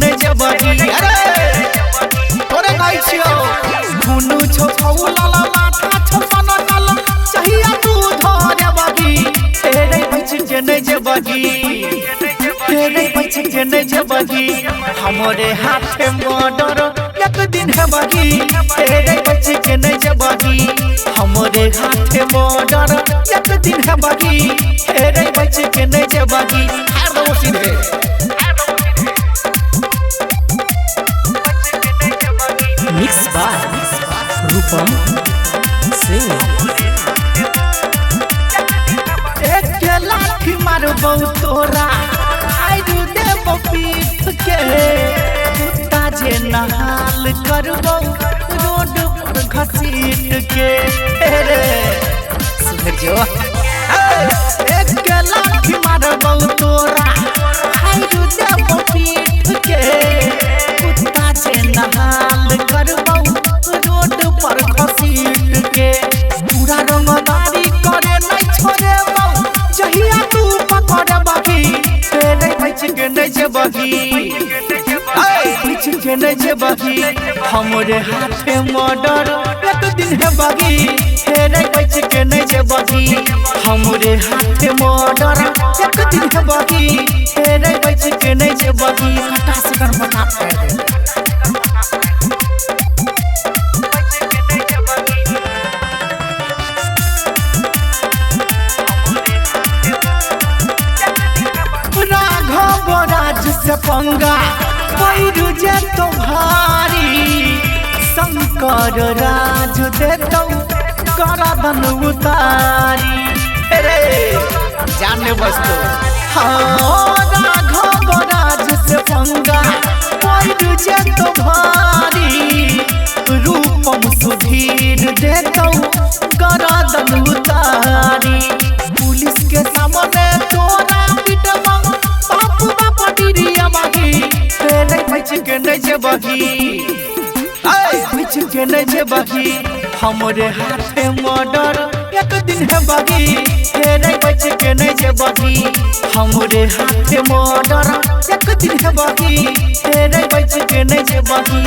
नहीं जबगी अरे तोरे गाई छियो हुनु छो छौला माथा छो सना कल चाहिए तू धरे बगी तेरे बच के नहीं जबगी तेरे बच के नहीं जबगी हमारे हाथ मर्डर एक दिन है बगी तेरे बच के नहीं जबगी हमारे हाथ मर्डर एक दिन है बगी तेरे बच के नहीं जबगी हर सीधे मिक्स बाय रूपम सिंह। एक लाठी मारबो तोरा आयु देबो पीठ के कुत्ता जे नहाल करबो रोड पर घसीट के रे सुधर जो एक लाठी मारबो तोरा आयु देबो पीठ के कुत्ता जे नहाल करबो रोड पर घसीट के पूरा रंगदारी करे नहीं छोड़े जहिया तू पकड़ बगी तेरे बच के नहीं जबगी बच के नहीं जबगी हमारे हाथ मर्डर एक दिन है बगी तेरे बच के नहीं जबगी हमारे हाथ मर्डर एक दिन है बगी तेरे बच के नहीं जबगी कटा से कर बता दे से पंगा पैरू जे तो भारी शंकर राज देतो करादन उतारी रे जाने बस्तो हाँ राघव राज से पंगा पैरू जे तो भारी रूपम सुधीर देतो करादन उतारी पुलिस के सामने तोरा पिटवा बच के नहीं जबगी बच के नहीं जबगी हमारे हाथ मर्डर एक दिन है बगी तेरे बच के नहीं जबगी हमारे हाथ मर्डर एक दिन है बगी तेरे बच के नहीं जबगी।